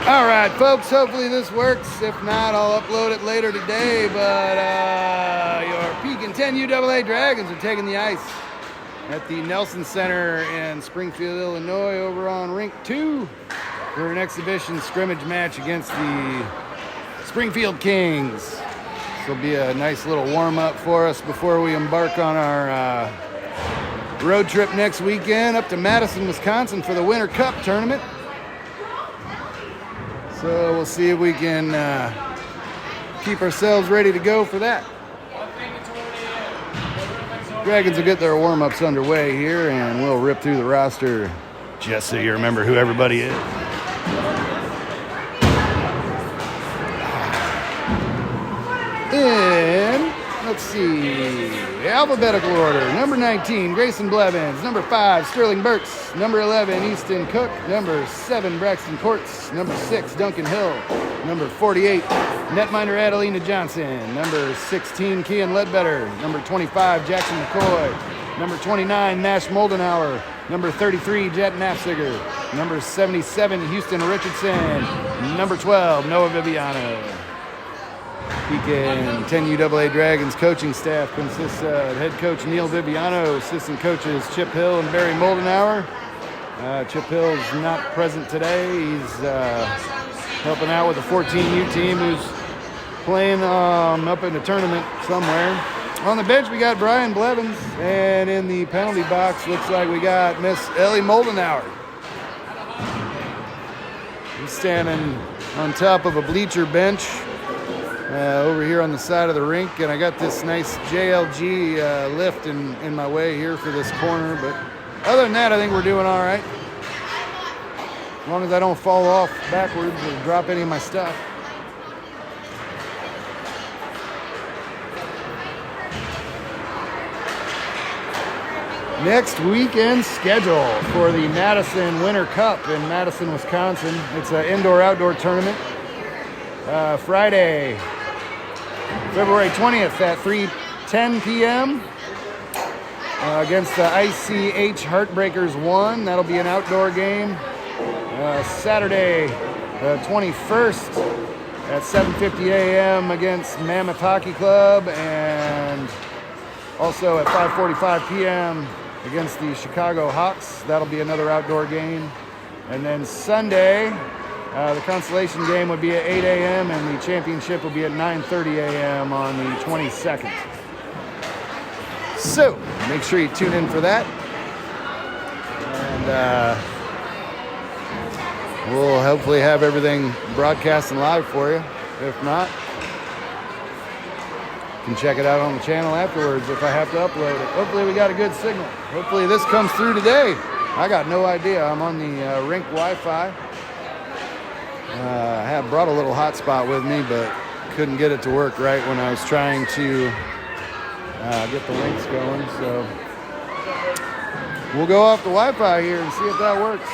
All right, folks, hopefully this works. If not, I'll upload it later today. But your Pekin 10 UAA Dragons are taking the ice at the Nelson Center in Springfield, Illinois, over on Rink 2 for an exhibition scrimmage match against the Springfield Kings. This will be a nice little warm-up for us before we embark on our road trip next weekend up to Madison, Wisconsin for the Winter Cup tournament. So we'll see if we can keep ourselves ready to go for that. Dragons will get their warm-ups underway here, and we'll rip through the roster just so you remember who everybody is. In, let's see, alphabetical order. Number 19, Grayson Blevins. Number 5, Sterling Burks. Number 11, Easton Cook. Number 7, Braxton Courts. Number 6, Duncan Hill. Number 48, netminder Adelina Johnson. Number 16, Kian Ledbetter. Number 25, Jackson McCoy. Number 29, Nash Moldenauer. Number 33, Jet Knapziger. Number 77, Houston Richardson. Number 12, Noah Viviano. Pekin 10 UAA Dragons coaching staff consists of head coach Neil Viviano, assistant coaches Chip Hill and Barry Moldenauer. Chip Hill's not present today. He's helping out with the 14U team who's playing up in the tournament somewhere. On the bench, we got Brian Blevins, and in the penalty box, looks like we got Miss Ellie Moldenauer. He's standing on top of a bleacher bench over here on the side of the rink, and I got this nice JLG lift in my way here for this corner, but other than that, I think we're doing all right. As long as I don't fall off backwards or drop any of my stuff. Next weekend schedule for the Madison Winter Cup in Madison, Wisconsin. It's an indoor-outdoor tournament. Friday, February 20th at 3:10 p.m. Against the ICH Heartbreakers 1. That'll be an outdoor game. Saturday, 21st at 7:50 a.m. against Mammoth Hockey Club, and also at 5:45 p.m. against the Chicago Hawks. That'll be another outdoor game. And then Sunday, the consolation game would be at 8 a.m. and the championship will be at 9:30 a.m. on the 22nd. So, make sure you tune in for that. And we'll hopefully have everything broadcasting live for you. If not, you can check it out on the channel afterwards if I have to upload it. Hopefully we got a good signal. Hopefully this comes through today. I got no idea. I'm on the rink Wi-Fi. I have brought a little hotspot with me, but couldn't get it to work right when I was trying to get the links going. So we'll go off the Wi-Fi here and see if that works.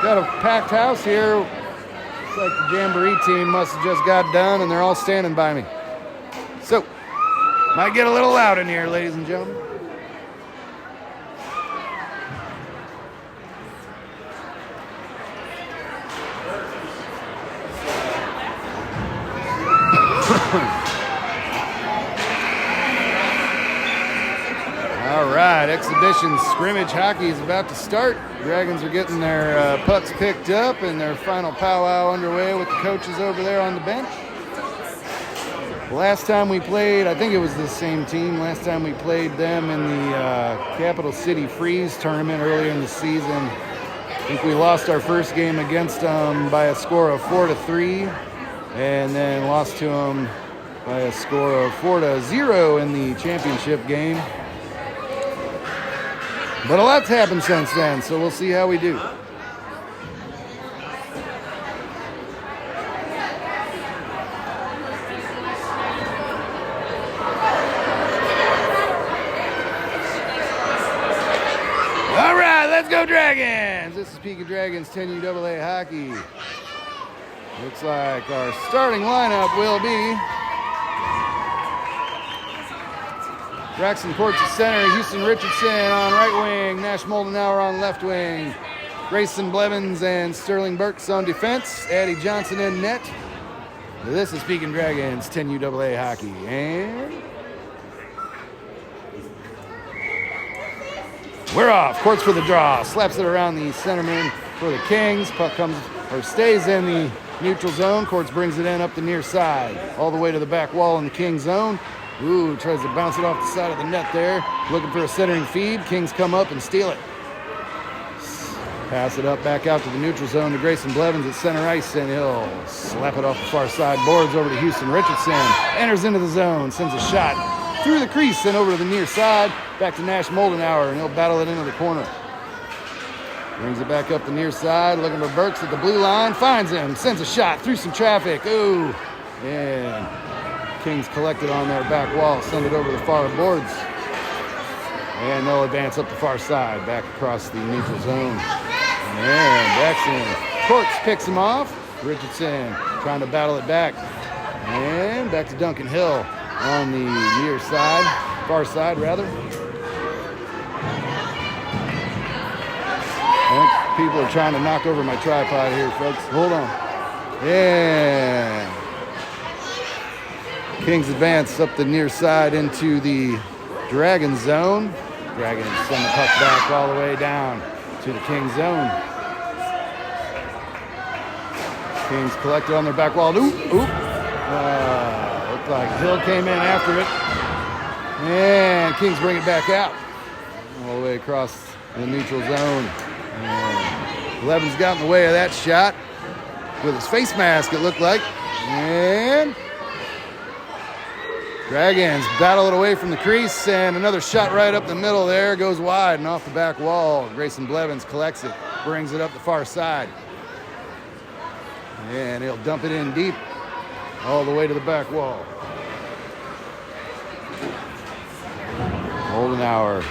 Got a packed house here. Looks like the Jamboree team must have just got done and they're all standing by me. So, might get a little loud in here, ladies and gentlemen. All right, exhibition scrimmage hockey is about to start. Dragons are getting their pucks picked up and their final powwow underway with the coaches over there on the bench. Last time we played, I think it was the same team. Last time we played them in the Capital City Freeze tournament earlier in the season. I think we lost our first game against them by a score of 4-3, and then lost to them by a score of 4-0 in the championship game. But a lot's happened since then, so we'll see how we do. All right, let's go Dragons! This is Pekin Dragons 10 UAA hockey. Looks like our starting lineup will be Braxton Courts at center, Houston Richardson on right wing, Nash Moldenauer on left wing, Grayson Blevins and Sterling Burks on defense. Addie Johnson in net. This is Pekin Dragons 10 UAA hockey. And we're off. Courts for the draw. Slaps it around the centerman for the Kings. Puck comes or stays in the neutral zone. Courts brings it in up the near side. All the way to the back wall in the Kings zone. Ooh, tries to bounce it off the side of the net there. Looking for a centering feed. Kings come up and steal it. Pass it up back out to the neutral zone to Grayson Blevins at center ice, and he'll slap it off the far side boards over to Houston Richardson. Enters into the zone, sends a shot through the crease and over to the near side. Back to Nash Moldenauer, and he'll battle it into the corner. Brings it back up the near side, looking for Burks at the blue line. Finds him, sends a shot through some traffic. Ooh, and Kings collected on their back wall, send it over the far boards. And they'll advance up the far side, back across the neutral zone. And Jackson Courts picks him off. Richardson trying to battle it back. And back to Duncan Hill on the near side, far side rather. I think people are trying to knock over my tripod here, folks. Hold on. Yeah. Kings advance up the near side into the Dragon zone. Dragons send the puck back all the way down to the Kings zone. Kings collected on their back wall. Looked like Hill came in after it. And Kings bring it back out. All the way across the neutral zone. And Blevins got in the way of that shot with his face mask, it looked like. And Dragons battle it away from the crease, and another shot right up the middle there. Goes wide and off the back wall. Grayson Blevins collects it, brings it up the far side. And he'll dump it in deep all the way to the back wall. Moldenauer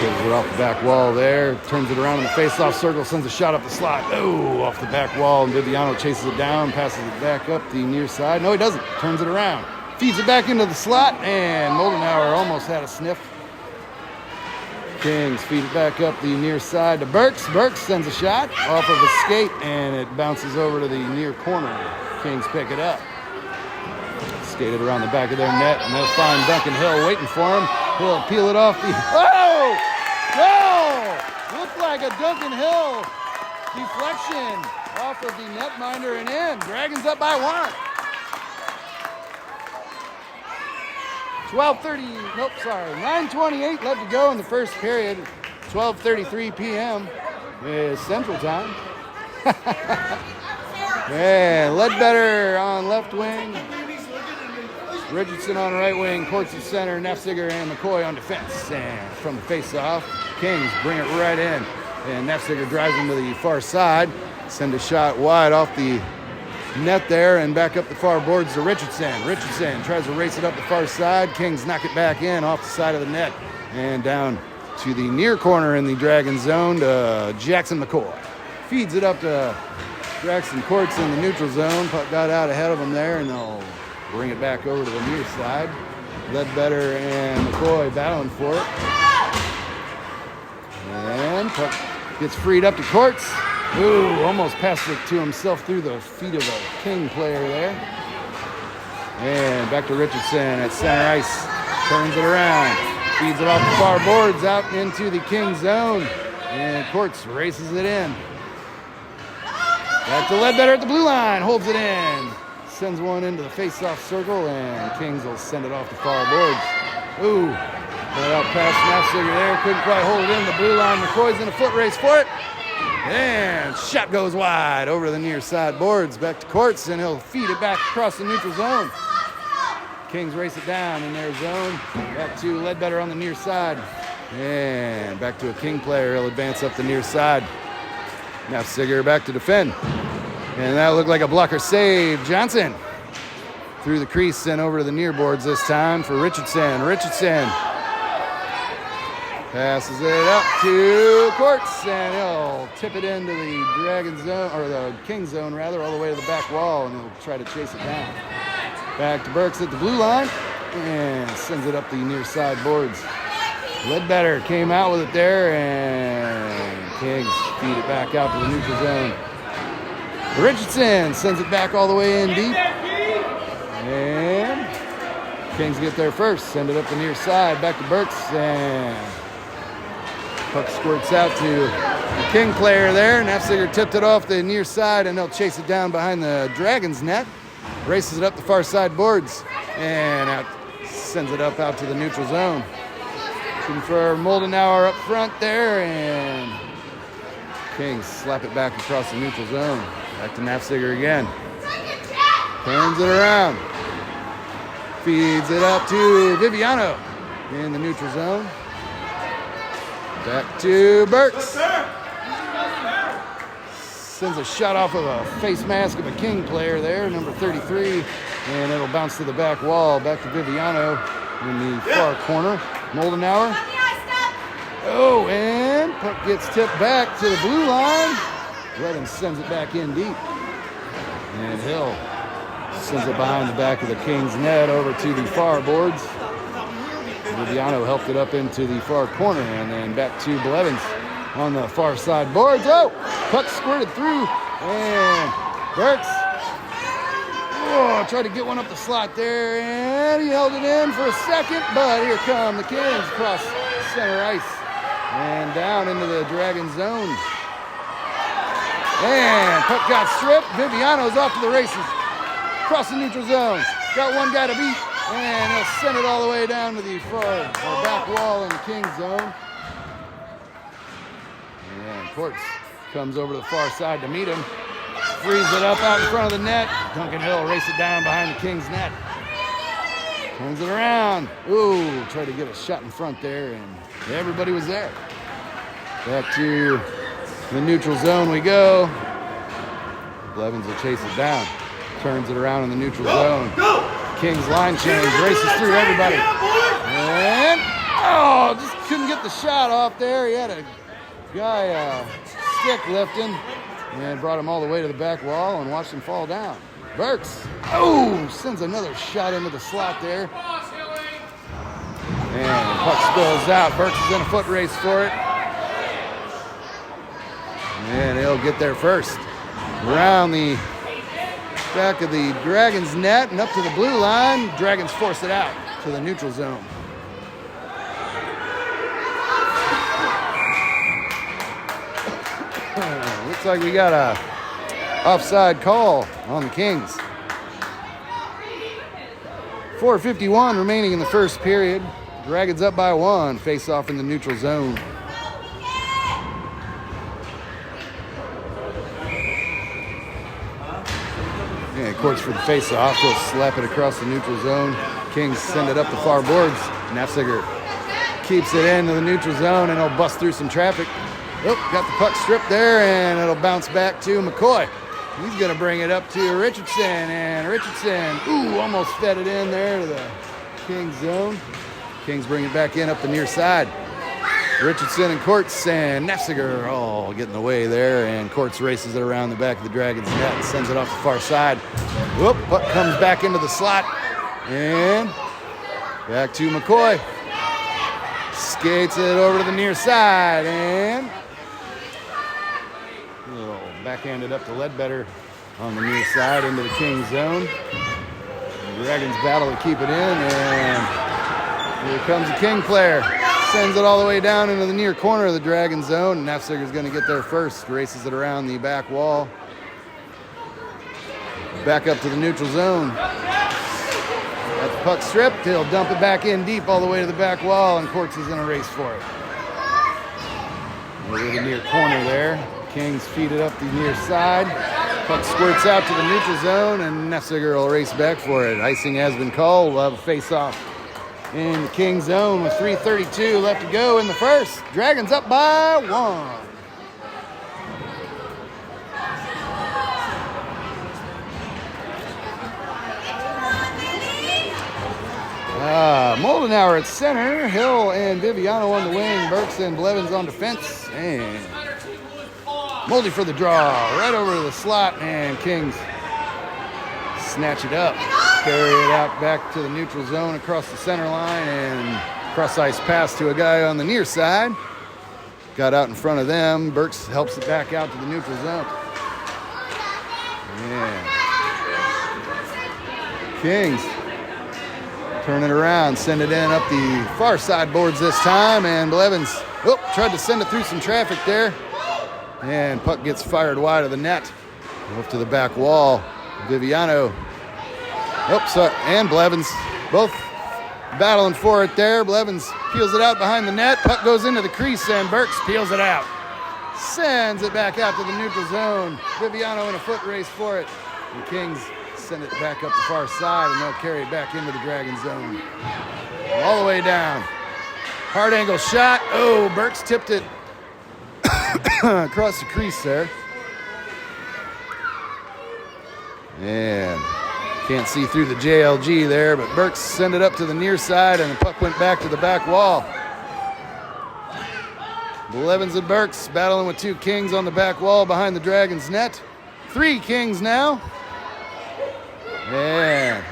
gives it off the back wall there. Turns it around in the face-off circle, sends a shot up the slot. Oh, off the back wall, and Viviano chases it down, passes it back up the near side. No, he doesn't. Turns it around. Feeds it back into the slot, and Moldenauer almost had a sniff. Kings feed it back up the near side to Burks. Burks sends a shot off of a skate, and it bounces over to the near corner. Kings pick it up. Skated around the back of their net, and they'll find Duncan Hill waiting for him. He'll peel it off the... Oh! No! Looked like a Duncan Hill deflection off of the netminder and in. Dragons up by 1. 9:28 left to go in the first period. 12:33 p.m. is Central Time. Man, Ledbetter on left wing. Richardson on right wing. Courts at center. Nefziger and McCoy on defense. And from the face-off, Kings bring it right in. And Nefziger drives him to the far side. Send a shot wide off the net there and back up the far boards to Richardson. Richardson tries to race it up the far side. Kings knock it back in off the side of the net and down to the near corner in the Dragon zone to Jackson McCoy. Feeds it up to Jackson Courts in the neutral zone. Puck got out ahead of him there, and they'll bring it back over to the near side. Ledbetter and McCoy battling for it. And puck gets freed up to Courts. Ooh, almost passed it to himself through the feet of a King player there. And back to Richardson at center ice. Turns it around. Feeds it off the far boards out into the King zone. And Courts races it in. Back to Ledbetter at the blue line. Holds it in. Sends one into the face-off circle. And Kings will send it off the far boards. Ooh. Got out past Nafziger there. Couldn't quite hold it in the blue line. McCoy's in a foot race for it. And shot goes wide over the near side boards. Back to Courts, and he'll feed it back across the neutral zone. Kings race it down in their zone. Back to Ledbetter on the near side. And back to a King player. He'll advance up the near side. Nafziger back to defend. And that looked like a blocker save. Johnson through the crease and over to the near boards this time for Richardson. Richardson passes it up to Courts, and he'll tip it into the Dragon zone, or the King zone rather, all the way to the back wall, and he'll try to chase it down. Back to Burks at the blue line, and sends it up the near side boards. Ledbetter came out with it there, and Kings feed it back out to the neutral zone. Richardson sends it back all the way in deep. And Kings get there first. Send it up the near side. Back to Burks. And puck squirts out to the King player there. Nafziger tipped it off the near side, and they'll chase it down behind the Dragons net. Races it up the far side boards. And out, sends it up out to the neutral zone. Looking for Moldenauer up front there. And Kings slap it back across the neutral zone. Back to Nafziger again. Turns it around. Feeds it up to Viviano in the neutral zone. Back to Burks. Sends a shot off of a face mask of a King player there, number 33. And it'll bounce to the back wall. Back to Viviano in the far corner. Moldenauer. Oh, and puck gets tipped back to the blue line. Blevins sends it back in deep. And Hill sends it behind the back of the Kings net over to the far boards. Viviano helped it up into the far corner, and then back to Blevins on the far side boards. Oh, puck squirted through, and Burks tried to get one up the slot there, and he held it in for a second, but here come the Kings across center ice and down into the Dragon zone. And puck got stripped. Viviano's off to the races. Across the neutral zone. Got one guy to beat. And he'll send it all the way down to the far or back wall in the Kings zone. And Courts comes over to the far side to meet him. Frees it up out in front of the net. Duncan Hill races it down behind the Kings net. Turns it around. Ooh, tried to get a shot in front there, and everybody was there. Back to the neutral zone we go. Blevins will chase it down. Turns it around in the neutral zone. Kings line change. Races through everybody. And, just couldn't get the shot off there. He had a guy stick lifting and brought him all the way to the back wall and watched him fall down. Burks. Sends another shot into the slot there. And puck spills out. Burks is in a foot race for it. And he'll get there first. Around the back of the Dragons net and up to the blue line. Dragons force it out to the neutral zone. Looks like we got a offside call on the Kings. 4:51 remaining in the first period. Dragons up by 1. Face off in the neutral zone. Yeah, Courts for the face-off. He'll slap it across the neutral zone. Kings send it up the far boards. Nafziger keeps it into the neutral zone, and he'll bust through some traffic. Got the puck stripped there, and it'll bounce back to McCoy. He's going to bring it up to Richardson, and Richardson, almost fed it in there to the Kings zone. Kings bring it back in up the near side. Richardson and Courts and Nafziger all get in the way there, and Courts races it around the back of the Dragons net and sends it off the far side. Puck comes back into the slot, and back to McCoy. Skates it over to the near side, and backhanded up to Ledbetter on the near side into the Kings zone. The Dragons battle to keep it in, and here comes the King player. Sends it all the way down into the near corner of the Dragon zone, and Nafziger's going to get there first. Races it around the back wall. Back up to the neutral zone. Got the puck stripped. He'll dump it back in deep all the way to the back wall, and Courts is going to race for it. Over the near corner there. Kings feed it up the near side. Puck squirts out to the neutral zone, and Nafziger will race back for it. Icing has been called. We'll have a face-off in the King zone with 3:32 left to go in the first. Dragons up by 1. Moldenauer at center. Hill and Viviano on the wing. Burks and Blevins on defense. And Moldy for the draw. Right over to the slot, and Kings snatch it up. Carry it out back to the neutral zone across the center line, and cross-ice pass to a guy on the near side. got out in front of them. Burks helps it back out to the neutral zone. Yeah. Kings turn it around, send it in up the far side boards this time, and Blevins tried to send it through some traffic there, and puck gets fired wide of the net, off to the back wall. Viviano, and Blevins both battling for it there. Blevins peels it out behind the net, puck goes into the crease, and Burks peels it out, sends it back out to the neutral zone. Viviano in a foot race for it. The Kings send it back up the far side, and they'll carry it back into the Dragon zone. All the way down. Hard angle shot. Oh, Burks tipped it across the crease there. And can't see through the JLG there, but Burks sent it up to the near side, and the puck went back to the back wall. Blevins and Burks battling with two Kings on the back wall behind the Dragons net. 3 Kings now. Yeah.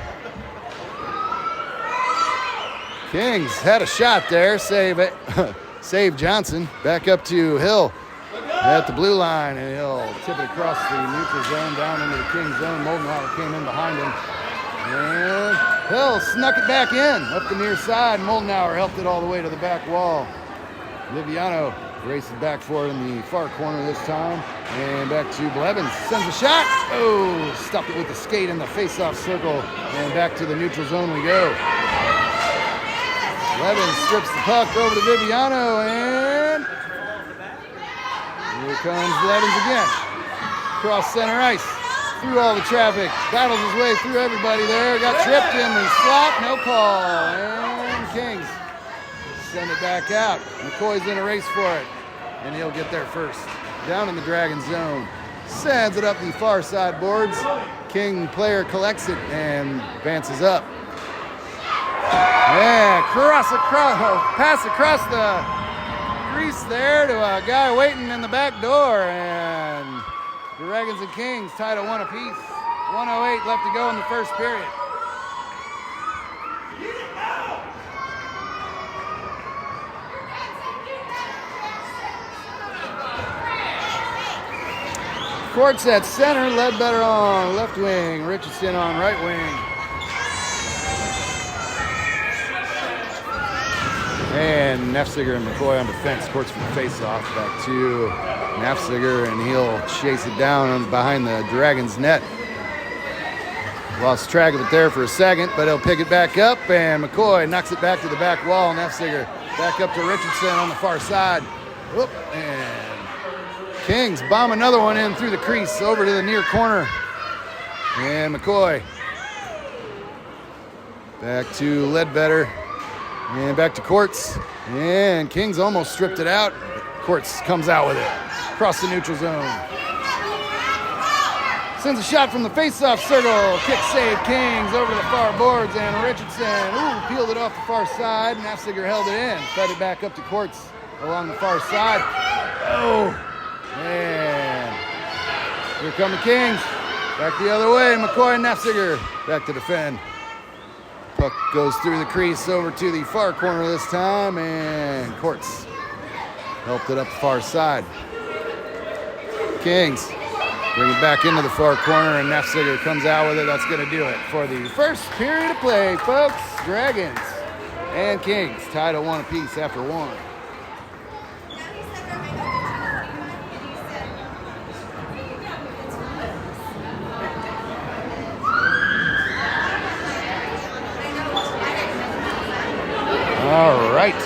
Kings had a shot there. Save Johnson. Back up to Hill at the blue line, and he'll tip it across the neutral zone down into the Kings zone. Moldenhauer came in behind him. And Hill snuck it back in up the near side. Moldenhauer helped it all the way to the back wall. Viviano races back for it in the far corner this time. And back to Blevins. Sends a shot. Oh, stopped it with the skate in the face-off circle. And back to the neutral zone we go. Blevins strips the puck over to Viviano. And here comes Blevins again. Across center ice. Through all the traffic. Battles his way through everybody there. Got tripped in the slot. No call. And Kings send it back out. McCoy's in a race for it, and he'll get there first. Down in the Dragon zone. Sends it up the far side boards. King player collects it and advances up. Yeah, pass across the crease there to a guy waiting in the back door, and Dragons and Kings tied at 1 apiece. 1:08 left to go in the first period. Courts at center, Ledbetter on left wing, Richardson on right wing. And Nefziger and McCoy on defense. Courts from the face-off. Back to Nefziger, and he'll chase it down behind the Dragons net. Lost track of it there for a second, but he'll pick it back up, and McCoy knocks it back to the back wall. Nefziger back up to Richardson on the far side. Whoop, and Kings bomb another one in through the crease over to the near corner. And McCoy back to Ledbetter. And back to Courts. And Kings almost stripped it out. Courts comes out with it. Across the neutral zone. Sends a shot from the face-off circle. Kick save Kings over to the far boards. And Richardson, peeled it off the far side. Nafziger held it in. Fed it back up to Courts along the far side. Oh, man. Here come the Kings. Back the other way. McCoy and Nafziger back to defend. Puck goes through the crease over to the far corner this time, and Courts helped it up the far side. Kings bring it back into the far corner, and Nefziger comes out with it. That's going to do it for the first period of play, folks. Dragons and Kings tied at 1 apiece after 1. All right.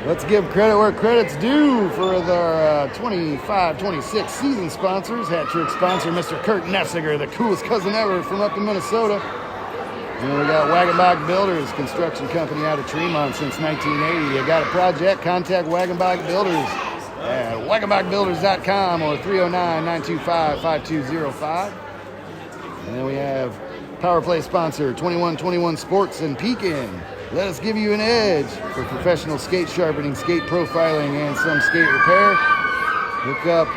Let's give credit where credit's due for their 25-26 season sponsors. Hat trick sponsor, Mr. Kurt Nefziger, the coolest cousin ever from up in Minnesota. And we got Wagenbach Builders, construction company out of Tremont since 1980. You got a project, contact Wagenbach Builders at wagenbachbuilders.com or 309-925-5205. And then we have Power Play sponsor, 2121 Sports in Pekin. Let us give you an edge for professional skate sharpening, skate profiling, and some skate repair. Look up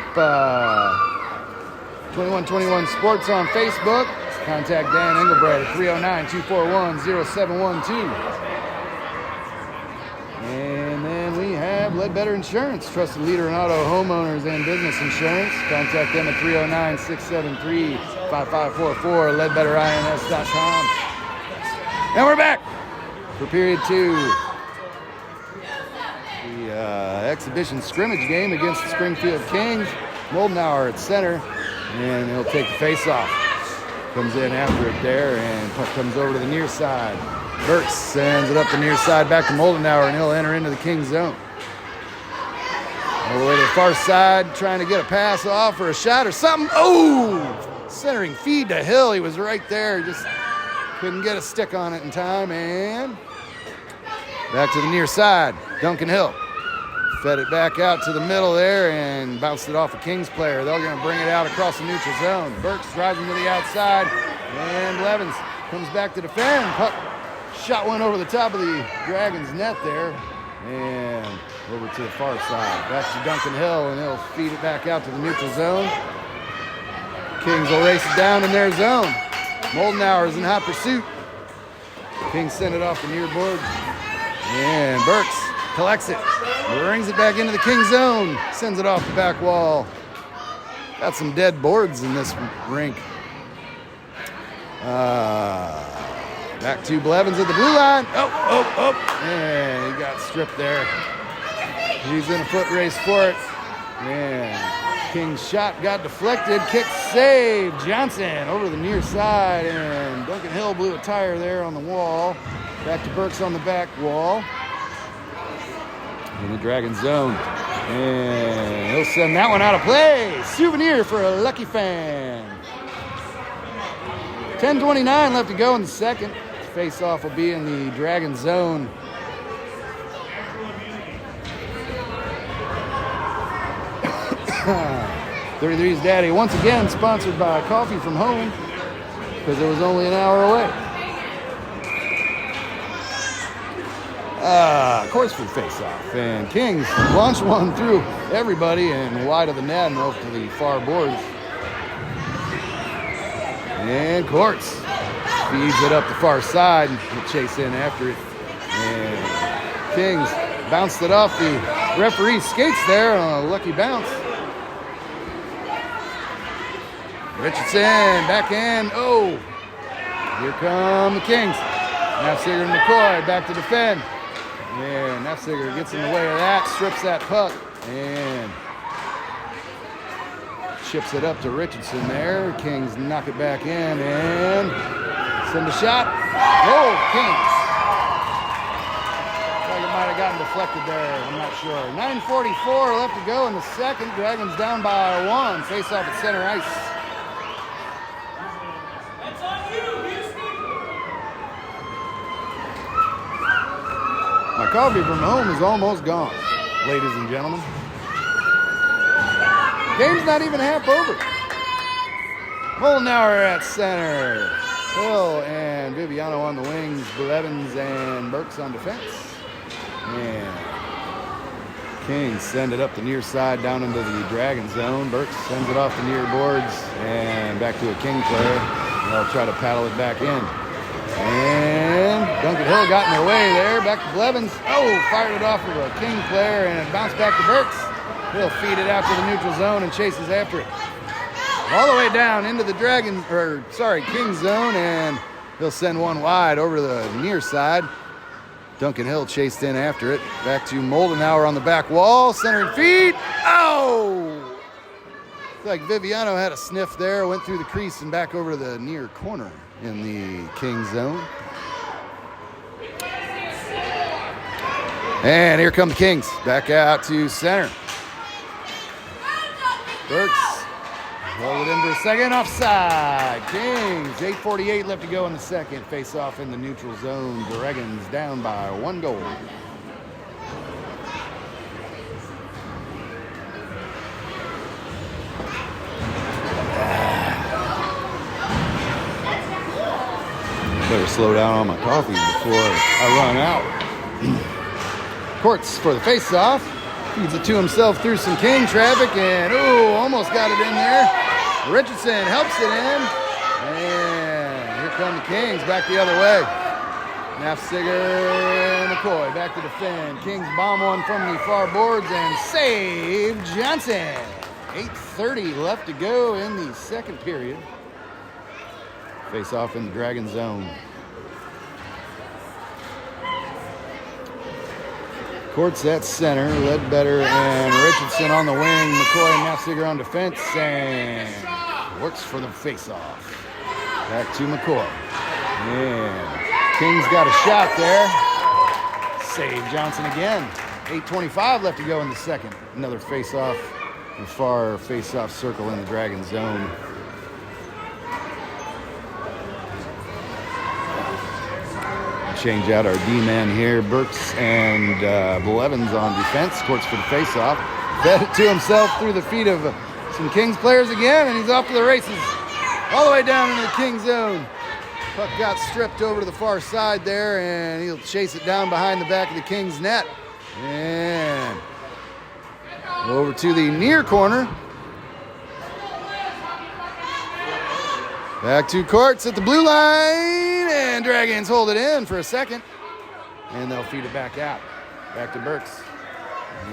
2121 Sports on Facebook. Contact Dan Engelbrett at 309-241-0712. And then we have Ledbetter Insurance, trusted leader in auto, homeowners, and business insurance. Contact them at 309-673-5544, ledbetterins.com. And we're back for period 2. The exhibition scrimmage game against the Springfield Kings. Moldenauer at center, and he'll take the face-off. Comes in after it there, and puck comes over to the near side. Burks sends it up the near side back to Moldenauer, and he'll enter into the Kings zone. All the way to the far side, trying to get a pass off or a shot or something. Oh! Centering feed to Hill. He was right there. He just couldn't get a stick on it in time, and back to the near side. Duncan Hill fed it back out to the middle there and bounced it off a Kings player. They're going to bring it out across the neutral zone. Burks drives him to the outside, and Blevins comes back to defend. Puck shot one over the top of the Dragons net there, and over to the far side. Back to Duncan Hill, and he'll feed it back out to the neutral zone. Kings will race it down in their zone. Moldenauer is in hot pursuit. Kings send it off the near board, and Burks collects it, brings it back into the King zone, sends it off the back wall. Got some dead boards in this rink. Back to Blevins at the blue line. Oh, and he got stripped there. He's in a foot race for it. And King's shot got deflected. Kick save. Johnson over the near side, and Duncan Hill blew a tire there on the wall. Back to Burks on the back wall. In the Dragon zone, and he'll send that one out of play. Souvenir for a lucky fan. 10:29 left to go in the second. Face-off will be in the Dragon zone. .33's Daddy, once again sponsored by Coffee from Home, because it was only an hour away. Of course, for the face-off, and Kings launch one through everybody and wide of the net and off to the far boards. And Courts feeds it up the far side and he'll chase in after it. And Kings bounced it off the referee's skates there on a lucky bounce. Richardson backhand. Oh, here come the Kings. Nafziger and McCoy back to defend. And Nafziger gets in the way of that, strips that puck, and chips it up to Richardson there. Kings knock it back in and send a shot. Goal, Kings. Like it might have gotten deflected there, I'm not sure. 9:44 left to go in the second. Dragons down by 1. Face off at center ice. My coffee from home is almost gone, ladies and gentlemen. Game's not even half over. Moldenauer at center. Hill and Viviano on the wings. Blevins and Burks on defense. And Kings send it up the near side down into the Dragon zone. Burks sends it off the near boards and back to a King player. And they'll try to paddle it back in. And Duncan Hill got in their way there. Back to Blevins. Oh, fired it off of a King player and it bounced back to Burks. He'll feed it out to the neutral zone and chases after it. All the way down into the King zone, and he'll send one wide over the near side. Duncan Hill chased in after it. Back to Moldenauer on the back wall. Centering feed. Oh! Looks like Viviano had a sniff there. Went through the crease and back over to the near corner in the King zone. And here come the Kings. Back out to center. Burks rolled it in for a second. Offside. Kings. 8:48 left to go in the second. Face off in the neutral zone. Dragons down by 1 goal. Better slow down on my coffee before I run out. Courts for the face-off. Feeds it to himself through some King traffic, and almost got it in there. Richardson helps it in, and here come the Kings back the other way. Nafziger and McCoy back to defend. Kings bomb one from the far boards and save Johnson. 8:30 left to go in the second period. Face off in the Dragon zone. Courts at center. Ledbetter and Richardson on the wing. McCoy and Nafziger on defense. And works for the face-off. Back to McCoy. And Kings got a shot there. Save Johnson again. 8:25 left to go in the second. Another face-off. The far face-off circle in the Dragon zone. Change out our D-man here. Burks and Blevins on defense. Courts for the face-off. Fed it to himself through the feet of some Kings players again, and he's off to the races. All the way down into the Kings zone. Puck got stripped over to the far side there, and he'll chase it down behind the back of the Kings net. And over to the near corner. Back to Courts at the blue line, and Dragons hold it in for a second. And they'll feed it back out. Back to Burks.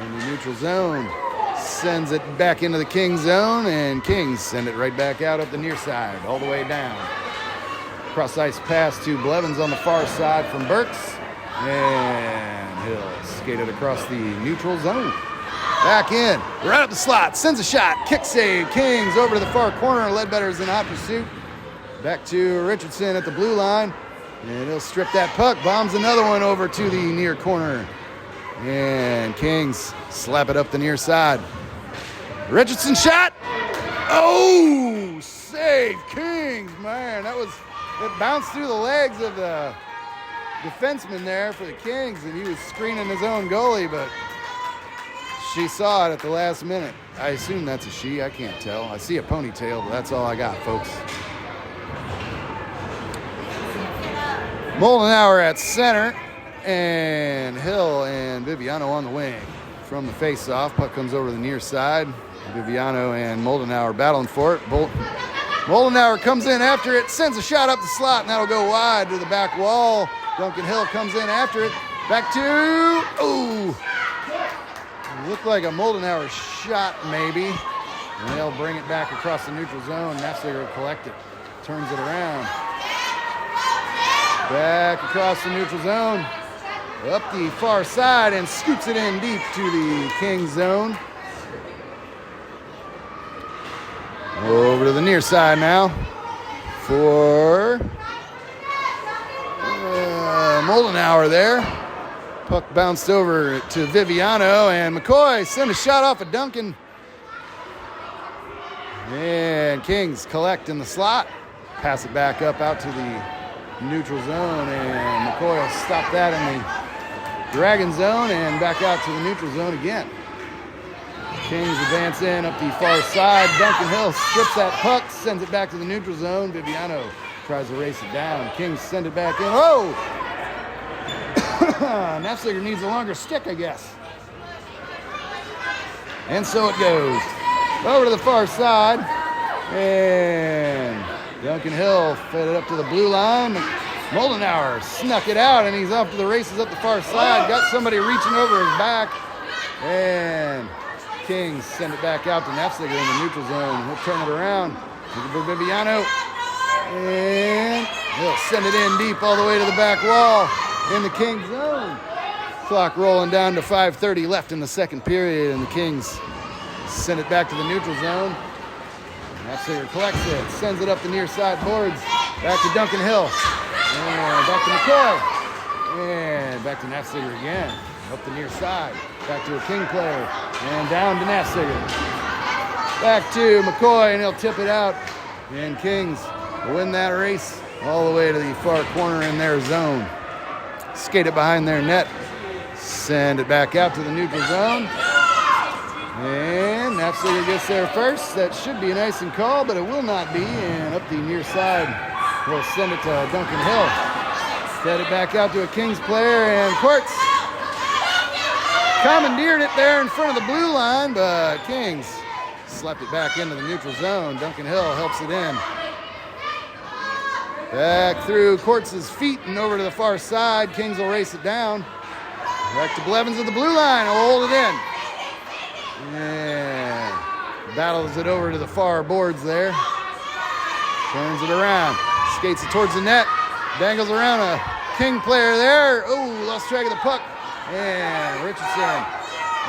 In the neutral zone. Sends it back into the Kings zone, and Kings send it right back out up the near side, all the way down. Cross-ice pass to Blevins on the far side from Burks. And he'll skate it across the neutral zone. Back in, right up the slot, sends a shot, kick save, Kings over to the far corner. Ledbetter's in hot pursuit. Back to Richardson at the blue line, and he'll strip that puck, bombs another one over to the near corner. And Kings slap it up the near side. Richardson shot. Oh, save Kings, man. It bounced through the legs of the defenseman there for the Kings, and he was screening his own goalie, but she saw it at the last minute. I assume that's a she. I can't tell. I see a ponytail, but that's all I got, folks. Moldenauer at center, and Hill and Viviano on the wing. From the face-off, puck comes over to the near side. Viviano and Moldenauer battling for it. Moldenauer comes in after it, sends a shot up the slot, and that'll go wide to the back wall. Duncan Hill comes in after it. Back to, ooh. Looked like a Moldenauer shot, maybe. And they'll bring it back across the neutral zone. Nafziger will collect it. Turns it around. Back across the neutral zone. Up the far side and scoops it in deep to the Kings zone. Over to the near side now for Moldenauer there. Puck bounced over to Viviano, and McCoy sent a shot off of Duncan. And Kings collect in the slot. Pass it back up out to the neutral zone, and McCoy will stop that in the Dragon zone and back out to the neutral zone again. Kings advance in up the far side. Duncan Hill strips that puck, sends it back to the neutral zone. Viviano tries to race it down. Kings send it back in. Oh! Nafziger needs a longer stick, I guess. And so it goes. Over to the far side. And Duncan Hill fed it up to the blue line. Moldenauer snuck it out, and he's off to the races up the far side. Got somebody reaching over his back. And Kings send it back out to Nafziger in the neutral zone. He'll turn it around. Looking for Viviano. And he'll send it in deep all the way to the back wall in the Kings zone. Clock rolling down to 5:30 left in the second period, and the Kings send it back to the neutral zone. Nafziger collects it, sends it up the near side boards. Back to Duncan Hill. And back to McCoy. And back to Nafziger again. Up the near side. Back to a King player. And down to Nafziger. Back to McCoy, and he'll tip it out. And Kings win that race all the way to the far corner in their zone. Skate it behind their net. Send it back out to the neutral zone. And Nafziger gets there first. That should be an icing call, but it will not be. And up the near side, we'll send it to Duncan Hill. Set it back out to a Kings player, and Courts commandeered it there in front of the blue line, but Kings slapped it back into the neutral zone. Duncan Hill helps it in. Back through Quartz's feet and over to the far side. Kings will race it down. Back to Blevins at the blue line. He'll hold it in. And battles it over to the far boards there. Turns it around. Skates it towards the net. Dangles around a King player there. Oh, lost track of the puck. And Richardson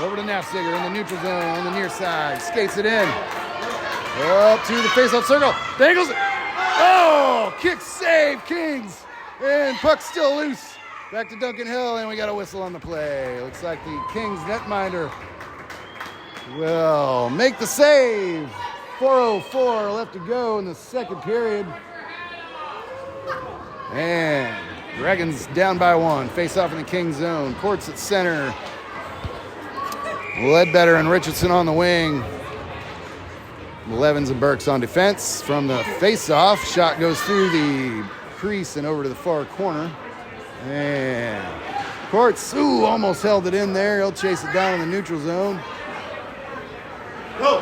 over to Nafziger in the neutral zone on the near side. Skates it in. Up to the face-off circle. Dangles it. Oh, kick save, Kings. And puck's still loose. Back to Duncan Hill, and we got a whistle on the play. Looks like the Kings netminder will make the save. 4:04 left to go in the second period. And Dragons down by 1. Face off in the Kings zone. Quartz at center. Ledbetter and Richardson on the wing. Levins and Burks on defense. From the face-off, shot goes through the crease and over to the far corner. And Quartz, almost held it in there. He'll chase it down in the neutral zone. Go.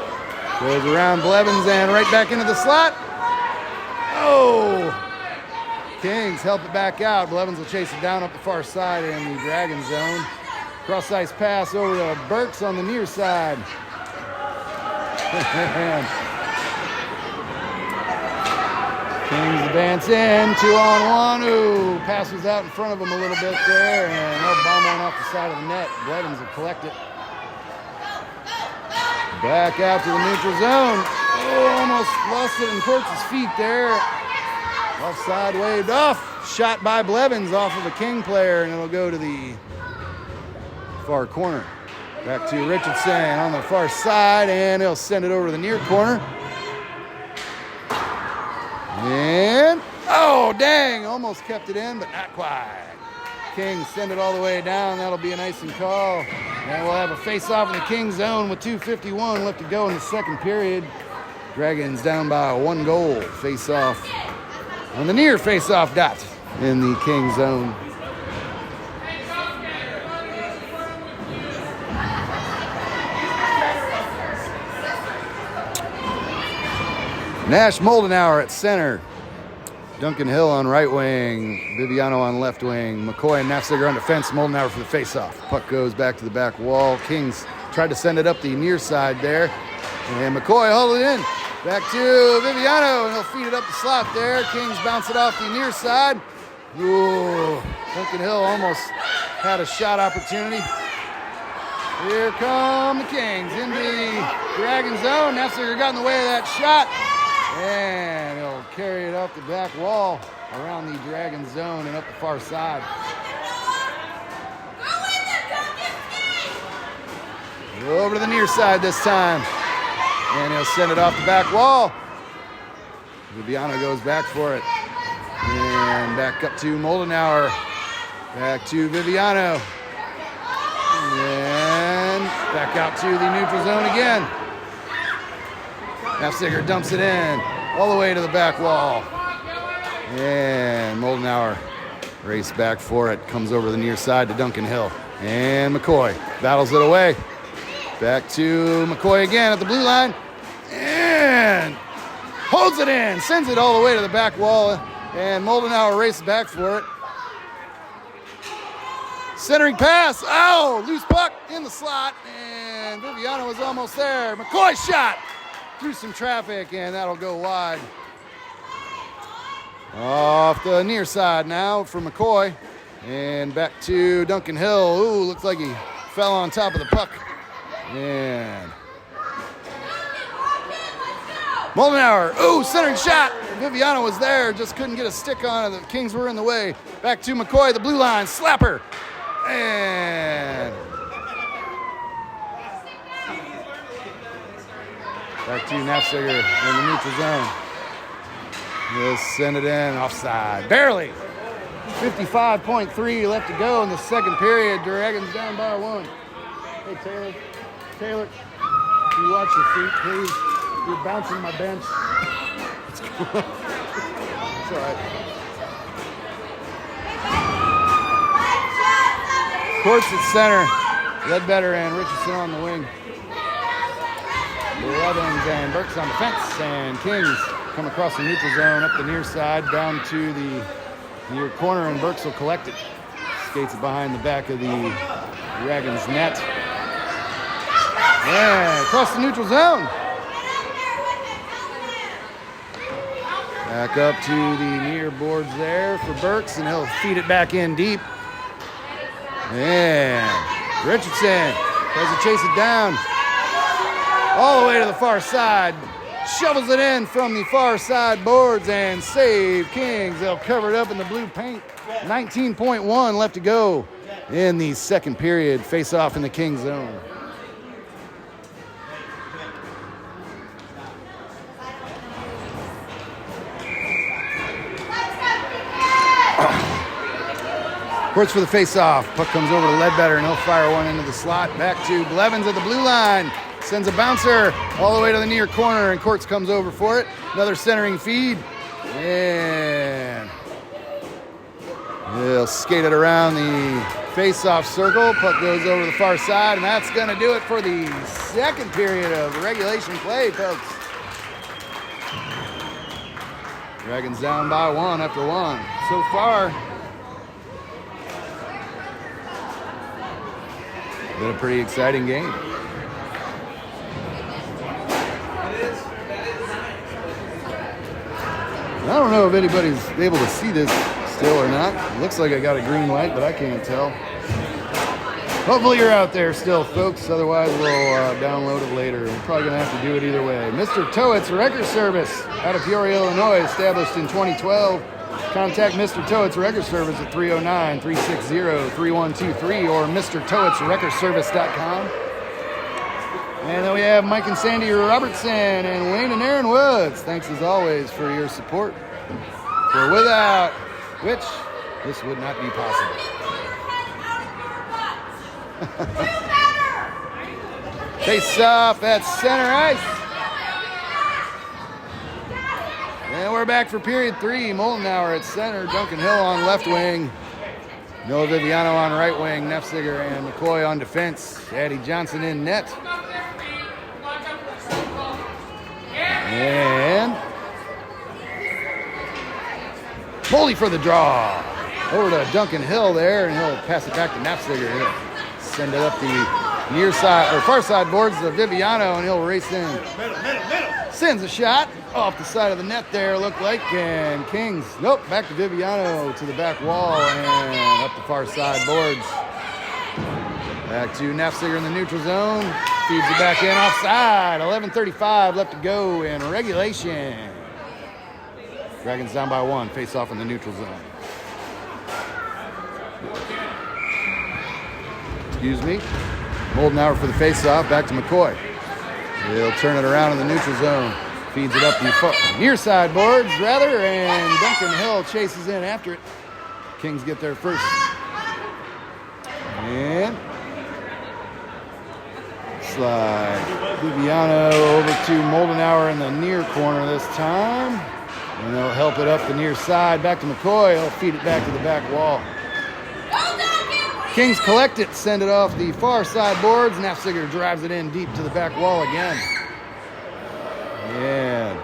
Goes around Blevins and right back into the slot. Oh! Kings help it back out. Blevins will chase it down up the far side in the Dragon zone. Cross-ice pass over to Burks on the near side. Kings advance in, 2-on-1. Ooh, pass was out in front of him a little bit there, and they'll bomb one off the side of the net. Blevins will collect it. Back out to the neutral zone. Oh, almost lost it in Quartz's feet there. Offside waved off. Shot by Blevins off of a King player, and it'll go to the far corner. Back to Richardson on the far side, and he'll send it over to the near corner. And, oh, dang, almost kept it in, but not quite. Kings send it all the way down. That'll be an icing call. And we'll have a face-off in the King zone with 2:51 left to go in the second period. Dragons down by 1 goal. Face-off on the near face-off dot in the King zone. Nash Moldenauer at center. Duncan Hill on right wing. Viviano on left wing. McCoy and Nafziger on defense. Moldenauer for the faceoff. Puck goes back to the back wall. Kings tried to send it up the near side there. And McCoy hauled it in. Back to Viviano, and he'll feed it up the slot there. Kings bounce it off the near side. Ooh, Duncan Hill almost had a shot opportunity. Here come the Kings into the Dragon zone. Nafziger got in the way of that shot. And he'll carry it up the back wall around the Dragon zone and up the far side. Over to the near side this time. And he'll send it off the back wall. Viviano goes back for it. And back up to Moldenauer. Back to Viviano. And back out to the neutral zone again. Nafziger dumps it in all the way to the back wall. And Moldenauer race back for it. Comes over the near side to Duncan Hill. And McCoy battles it away. Back to McCoy again at the blue line. And holds it in. Sends it all the way to the back wall. And Moldenauer races back for it. Centering pass. Oh, loose puck in the slot. And Viviano was almost there. McCoy shot through some traffic, and that'll go wide. Off the near side now for McCoy. And back to Duncan Hill. Ooh, looks like he fell on top of the puck. And Moldenauer. Ooh, centering shot. Viviano was there, just couldn't get a stick on it. The Kings were in the way. Back to McCoy, the blue line. Slapper. And back to Nafziger in the neutral zone. He'll send it in, offside. Barely. 55.3 left to go in the second period. Dragons down by 1. Hey, Taylor. Taylor, can you watch your feet, please? You're bouncing my bench. It's all right. Quartz at center. Ledbetter and Richardson on the wing. Blevins and Burks on defense, and Kings come across the neutral zone, up the near side, down to the near corner, and Burks will collect it. Skates it behind the back of the Dragons net. Yeah, across the neutral zone. Back up to the near boards there for Burks, and he'll feed it back in deep. And Richardson tries to chase it down all the way to the far side. Shovels it in from the far side boards and save Kings. They'll cover it up in the blue paint. 19.1 left to go in the second period. Face off in the Kings zone. Courts for the face-off. Puck comes over to Ledbetter, and he'll fire one into the slot. Back to Blevins at the blue line. Sends a bouncer all the way to the near corner, and Courts comes over for it. Another centering feed. And he'll skate it around the face-off circle. Puck goes over to the far side, and that's going to do it for the second period of regulation play, folks. Dragons down by one after one. So far, been a pretty exciting game. I don't know if anybody's able to see this still or not. It looks like I got a green light, but I can't tell. Hopefully you're out there still, folks. Otherwise, we'll download it later. We're probably going to have to do it either way. Mr. Toett's Record Service out of Peoria, Illinois, established in 2012. Contact Mr. Toett's Record Service at 309-360-3123 or MrToettsRecordService.com. And then we have Mike and Sandy Robertson and Wayne and Aaron Woods. Thanks as always for your support. For without which this would not be possible. Face off at center ice. And we're back for period 3. Moldenauer at center, Duncan Hill on left wing, Noah Viviano on right wing, Nefziger and McCoy on defense, Addie Johnson in net. And Moldy for the draw. Over to Duncan Hill there, and he'll pass it back to Nefziger. He'll send it up the near side or far side boards to Viviano, and he'll race in. Sends a shot off the side of the net there, looked like, and Kings, nope, back to Viviano to the back wall and up the far side boards. Back to Nefziger in the neutral zone, feeds it back in offside. 11:35 left to go in regulation. Dragons down by one, face off in the neutral zone. Excuse me. Moldenauer for the face-off, back to McCoy. He'll turn it around in the neutral zone. Feeds it up the near side boards, rather, and Duncan Hill chases in after it. Kings get there first. And slide Viviano over to Moldenauer in the near corner this time. And they'll help it up the near side. Back to McCoy. He'll feed it back to the back wall. Kings collect it, send it off the far side boards. Nefziger drives it in deep to the back wall again. Yeah.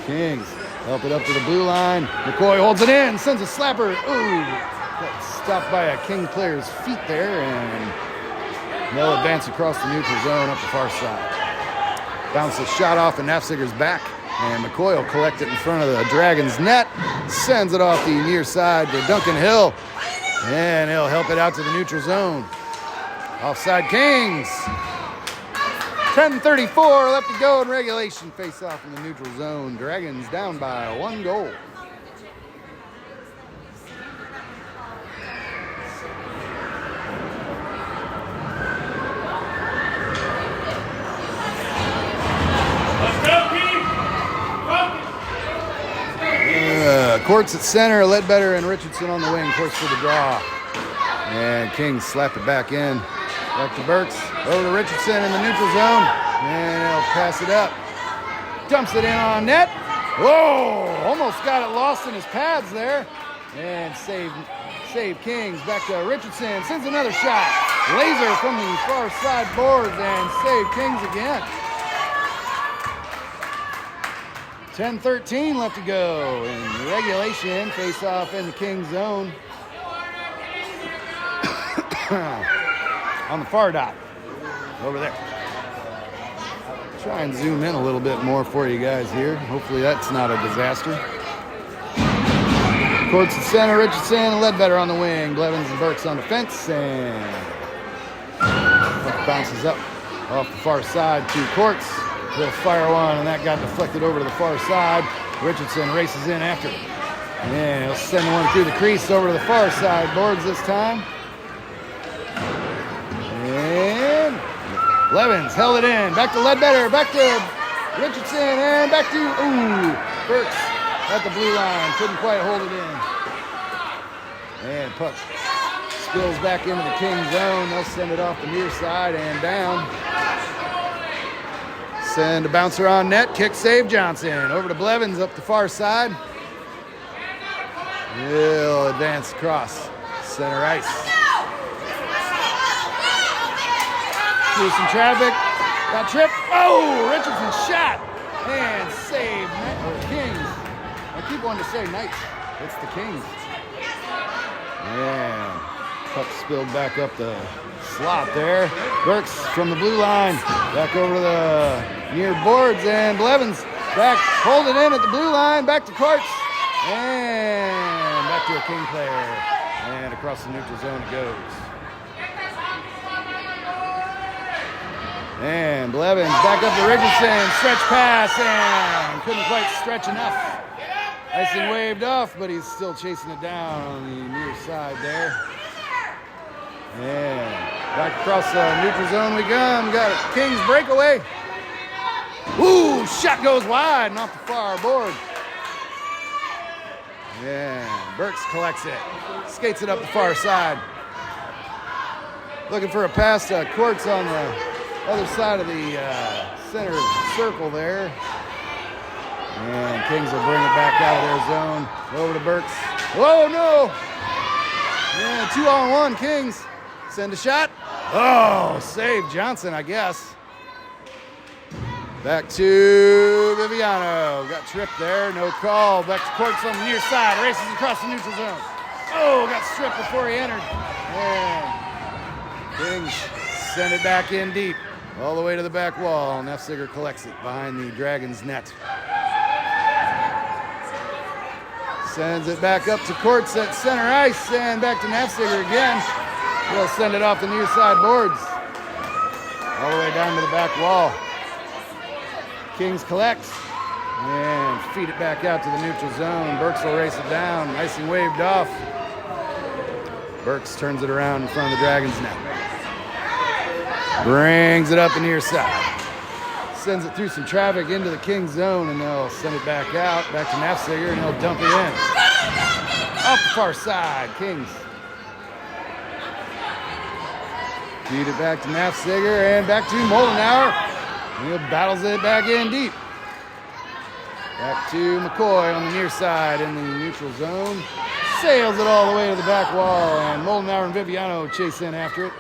Kings help it up to the blue line. McCoy holds it in, sends a slapper. Ooh, got stopped by a King player's feet there, and they'll advance across the neutral zone up the far side. Bounces shot off of Nefziger's back, and McCoy will collect it in front of the Dragons net. Sends it off the near side to Duncan Hill. And he'll help it out to the neutral zone. Offside Kings. 10:34 left to go in regulation. Face off in the neutral zone. Dragons down by 1 goal. Courts at center, Ledbetter and Richardson on the wing. Courts for the draw. And Kings slap it back in. Back to Burks. Over to Richardson in the neutral zone. And he'll pass it up. Dumps it in on net. Whoa! Almost got it lost in his pads there. And save Kings. Back to Richardson. Sends another shot. Laser from the far side boards and save Kings again. 10-13 left to go in regulation. Face off in the King zone. On the far dot. Over there. Try and zoom in a little bit more for you guys here. Hopefully that's not a disaster. Courts at center, Richardson and Ledbetter on the wing. Blevins and Burks on the fence. And bounces up off the far side to Courts. He'll fire one, and that got deflected over to the far side. Richardson races in after it. And he'll send one through the crease over to the far side. Boards this time. And Blevins held it in. Back to Ledbetter. Back to Richardson. And back to, Burks at the blue line. Couldn't quite hold it in. And puck spills back into the King zone. They'll send it off the near side and down. Send a bouncer on net. Kick save Johnson. Over to Blevins up the far side. He'll advance across center ice. Through some traffic. Got tripped. Oh, Richardson shot. And saved. Kings. I keep wanting to say Knights. It's the Kings. And puck spilled back up the slot there. Burks from the blue line. Back over to the near boards. And Blevins back. Hold it in at the blue line. Back to Courts. And back to a King player. And across the neutral zone it goes. And Blevins back up to Richardson. Stretch pass. And couldn't quite stretch enough. Icing waved off, but he's still chasing it down on the near side there. And back across the neutral zone we come. We got a Kings breakaway. Ooh, shot goes wide and off the far board. And Burks collects it. Skates it up the far side. Looking for a pass to Courts on the other side of the center circle there. And Kings will bring it back out of their zone. Over to Burks. Whoa, no! Yeah, 2-on-1 Kings. Send a shot. Oh, save Johnson, I guess. Back to Viviano. Got tripped there, no call. Back to Courts on the near side. Races across the neutral zone. Oh, got stripped before he entered. And Kings send it back in deep. All the way to the back wall. Nefziger collects it behind the Dragons net. Sends it back up to Courts at center ice and back to Nefziger again. He'll send it off the near side boards. All the way down to the back wall. Kings collects and feed it back out to the neutral zone. Burks will race it down. Icing waved off. Burks turns it around in front of the Dragons net. Brings it up the near side. Sends it through some traffic into the King zone, and they'll send it back out, back to Nefziger, and he'll dump it in. Off the far side, Kings. Feed it back to Nefziger, and back to Moldenauer. And he battles it back in deep. Back to McCoy on the near side in the neutral zone. Sails it all the way to the back wall, and Moldenauer and Viviano chase in after it.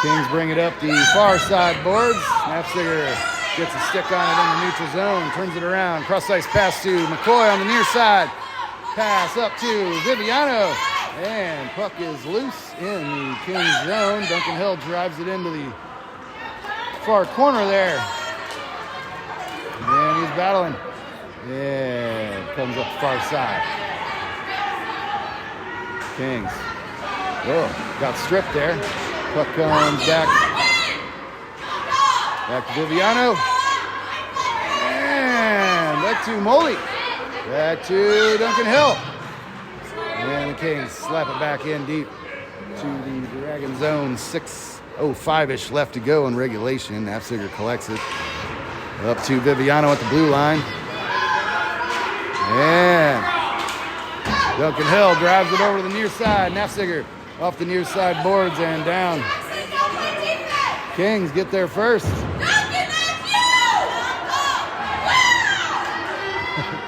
Kings bring it up the far side boards. Nefziger gets a stick on it in the neutral zone, turns it around. Cross ice pass to McCoy on the near side. Pass up to Viviano. And puck is loose in the Kings zone. Duncan Hill drives it into the far corner there. And he's battling. And comes up the far side. Kings. Oh, got stripped there. Puck comes back to Viviano. And back to Moley. Back to Duncan Hill. And the Kings slap it back in deep to the Dragon zone. 6:05-ish left to go in regulation. Nefziger collects it. Up to Viviano at the blue line. And Duncan Hill drives it over to the near side. Nefziger off the near side boards and down. Kings get there first.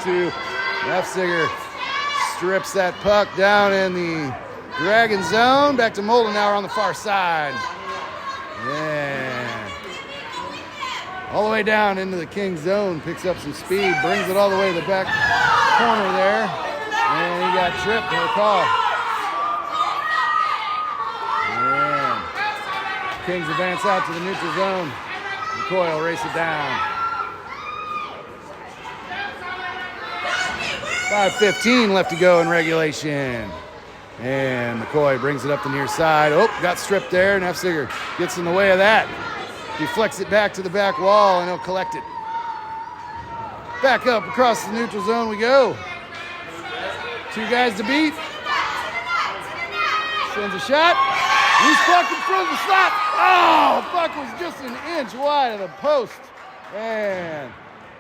To Nefziger strips that puck down in the Dragon zone. Back to Moldenauer on the far side. Yeah. All the way down into the King zone, picks up some speed, brings it all the way to the back corner there, and he got tripped, no call. And Kings advance out to the neutral zone. McCoy will race it down. 5:15 left to go in regulation. And McCoy brings it up the near side. Oh, got stripped there, and Nafziger gets in the way of that. Deflects it back to the back wall, and he'll collect it. Back up across the neutral zone we go. 2 guys to beat. Sends a shot. Loose puck in front of the slot. Oh, puck was just an inch wide of the post. And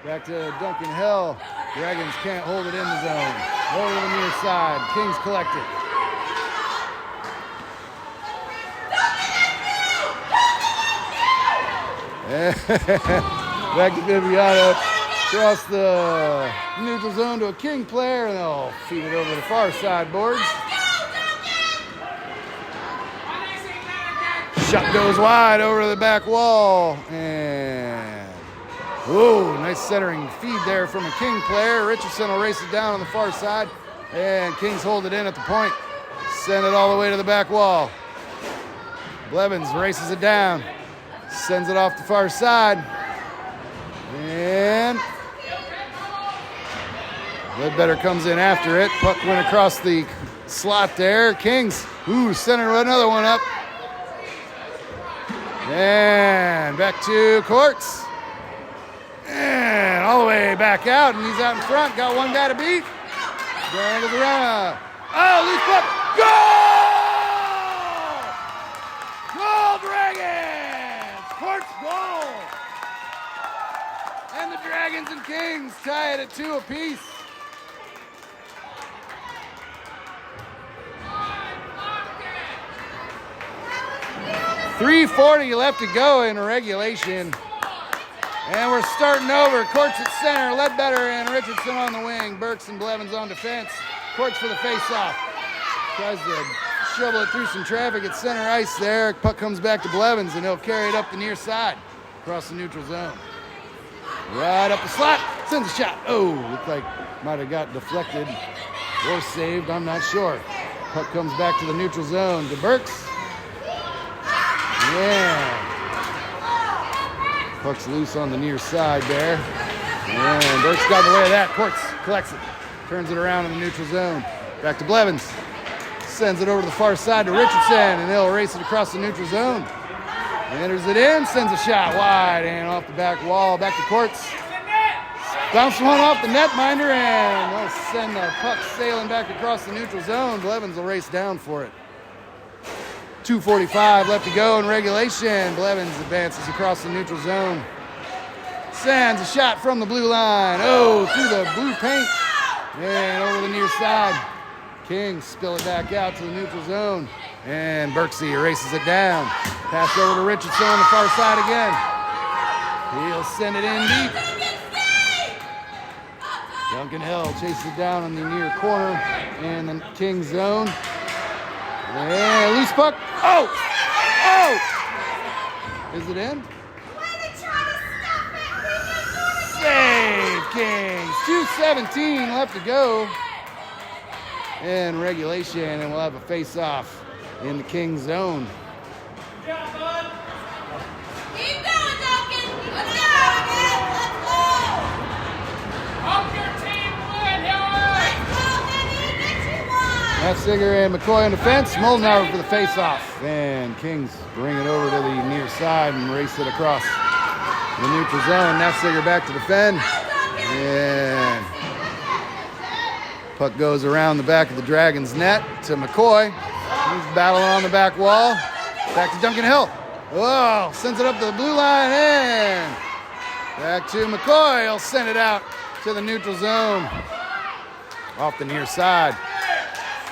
back to Duncan Hill. Dragons can't hold it in the zone. Over to the near side. Kings collect it. Back to Viviano, across the neutral zone to a King player, and they'll feed it over the far side boards. Shot goes wide over to the back wall, and nice centering feed there from a King player. Richardson will race it down on the far side, and Kings hold it in at the point. Send it all the way to the back wall. Blevins races it down. Sends it off the far side. And Ledbetter comes in after it. Puck went across the slot there. Kings, center another one up. And back to Courts. And all the way back out, and he's out in front. Got one guy to beat. Dangles around. Oh, loose puck. Goal! Goal, Dragons! Courts goal! And the Dragons and Kings tie it at 2 apiece. .340 left to go in regulation. And we're starting over. Courts at center, Ledbetter and Richardson on the wing. Burks and Blevins on defense. Courts for the face-off. Tries to shovel it through some traffic at center ice there. Puck comes back to Blevins, and he'll carry it up the near side across the neutral zone. Right up the slot. Sends a shot. Oh, looked like might have got deflected or saved. I'm not sure. Puck comes back to the neutral zone to Burks. Yeah. Puck's loose on the near side there. And Burks got in the way of that. Courts collects it. Turns it around in the neutral zone. Back to Blevins. Sends it over to the far side to Richardson, and he'll race it across the neutral zone. Enters it in, sends a shot wide and off the back wall. Back to Courts. Bounce one off the netminder, and they'll send the puck sailing back across the neutral zone. Blevins will race down for it. 2:45 left to go in regulation. Blevins advances across the neutral zone. Sends a shot from the blue line. Oh, through the blue paint and over the near side. Kings spill it back out to the neutral zone. And Berksey erases it down. Pass over to Richardson on the far side again. He'll send it in deep. Duncan Hill chases it down on the near corner in the Kings zone. And loose puck. Oh! Oh! Is it in? Save, Kings. 2:17 left to go in regulation, and we'll have a face-off in the Kings zone. Good job, bud. Keep going, Duncan. Let's go, man. Let's go. Help your team win, Hillary. Let's go, baby. Get you one. Nafziger and McCoy on defense. Moldenauer for the face-off. And Kings bring it over to the near side and race it across the neutral zone. Nafziger back to defend. And puck goes around the back of the Dragons net to McCoy. He's battling on the back wall. Back to Duncan Hill. Oh, sends it up to the blue line and back to McCoy. He'll send it out to the neutral zone. Off the near side.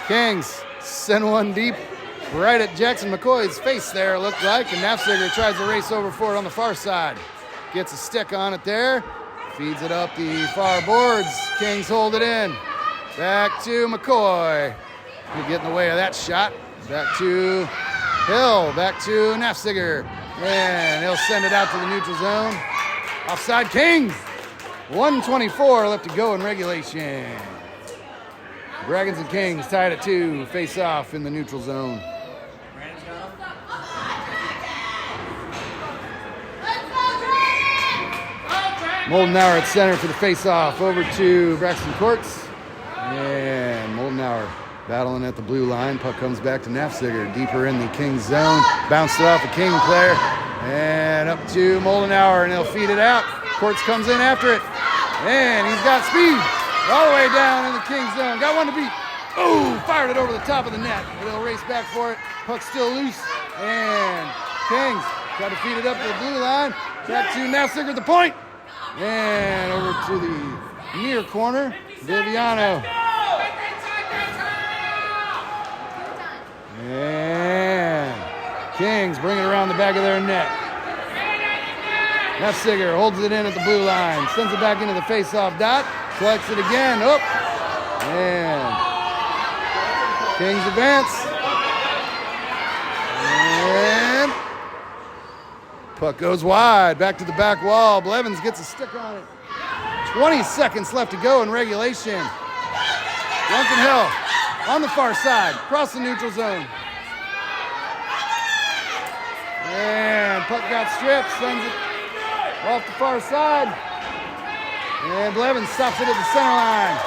Kings send one deep right at Jackson McCoy's face there, it looked like. And Nafziger tries to race over for it on the far side. Gets a stick on it there. Feeds it up the far boards. Kings hold it in. Back to McCoy. He'll get in the way of that shot. Back to Hill. Back to Nafziger. And he'll send it out to the neutral zone. Offside Kings. 1:24 left to go in regulation. Dragons and Kings tied at 2. Face off in the neutral zone. Moldenauer at center for the face-off. Over to Braxton Courts. And Moldenauer battling at the blue line. Puck comes back to Nafziger. Deeper in the Kings zone. Bounced it off a King player. And up to Moldenauer, and he'll feed it out. Courts comes in after it. And he's got speed all the way down in the Kings zone. Got one to beat. Oh, fired it over the top of the net. But he'll race back for it. Puck's still loose. And Kings try to feed it up to the blue line. Back to Nafziger at the point. And over to the near corner. Viviano. And Kings bring it around the back of their net. Nafziger holds it in at the blue line. Sends it back into the face-off dot. Collects it again. Oh. And Kings advance. And puck goes wide. Back to the back wall. Blevins gets a stick on it. 20 seconds left to go in regulation. Duncan Hill on the far side. Across the neutral zone. And puck got stripped. Sends it off the far side. And Blevins stops it at the center line.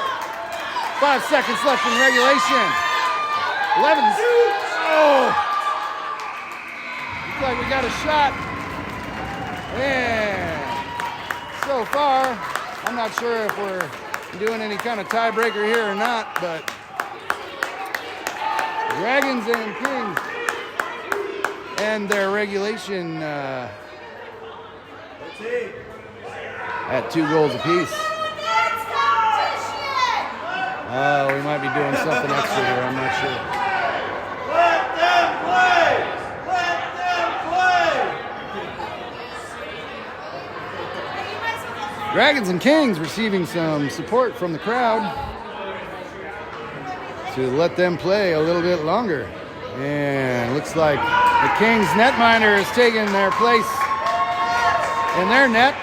5 seconds left in regulation. Blevins. Oh! Looks like we got a shot. And so far, I'm not sure if we're doing any kind of tiebreaker here or not, but Dragons and Kings and their regulation at 2 goals apiece. We might be doing something extra here, I'm not sure. Let them play! Let them play! Dragons and Kings receiving some support from the crowd to let them play a little bit longer. And looks like the Kings netminder has taken their place in their net.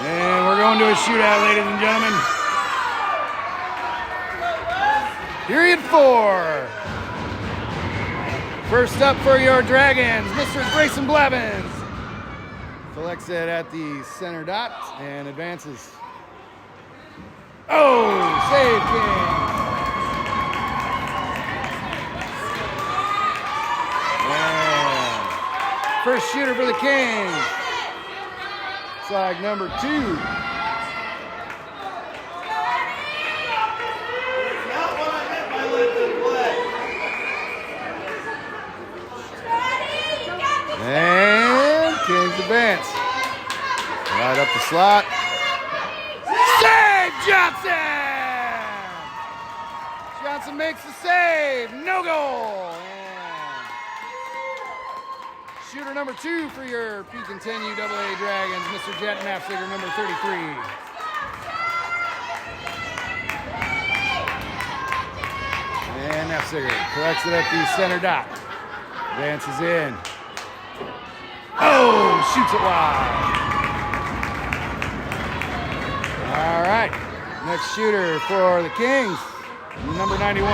And we're going to a shootout, ladies and gentlemen. Period 4. First up for your Dragons, Mr. Grayson Blevins. Collects it at the center dot and advances. Oh, save King. And first shooter for the Kings. It's like number 2. Not what I meant by let them play. And Kings advance. Right up the slot. Save Johnson! Johnson makes the save. No goal. And shooter number 2 for your Pekin AA Dragons, Mr. Jet Nafziger, number 33. And Nafziger collects it at the center dot. Advances in. Oh, shoots it wide. All right, next shooter for the Kings, number 91.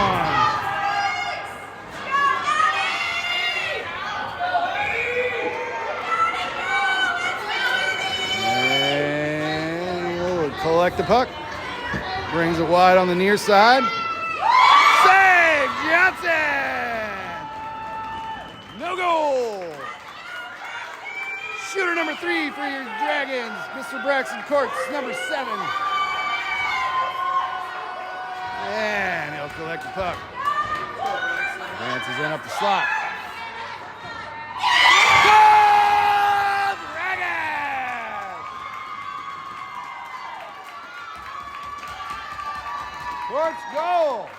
And he'll collect the puck, brings it wide on the near side. Save, Johnson! No goal! Shooter number 3 for your Dragons, Mr. Braxton Courts, number 7. And he'll collect the puck. Advances in up the slot. Goal! Dragons! Courts goal!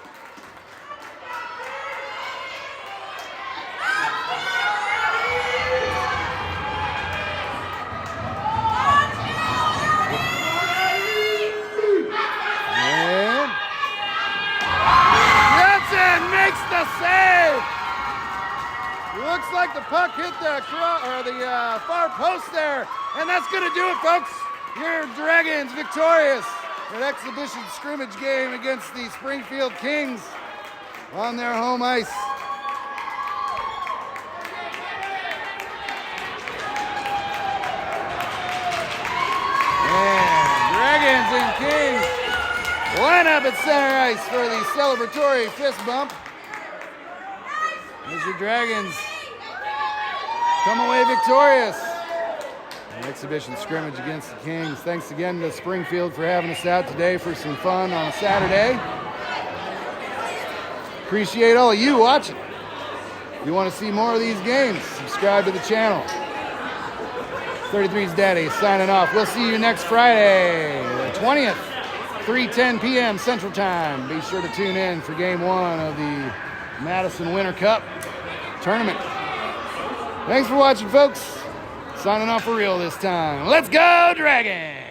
Makes the save. like the puck hit the far post there. And that's going to do it, folks. Your Dragons victorious. An exhibition scrimmage game against the Springfield Kings on their home ice. And Dragons and Kings line up at center ice for the celebratory fist bump. As your Dragons come away victorious. An exhibition scrimmage against the Kings. Thanks again to Springfield for having us out today for some fun on a Saturday. Appreciate all of you watching. If you want to see more of these games, subscribe to the channel. 33's Daddy signing off. We'll see you next Friday, the 20th, 3:10 p.m. Central Time. Be sure to tune in for Game 1 of the Madison Winter Cup tournament. Thanks for watching, folks. Signing off for real this time. Let's go, Dragons!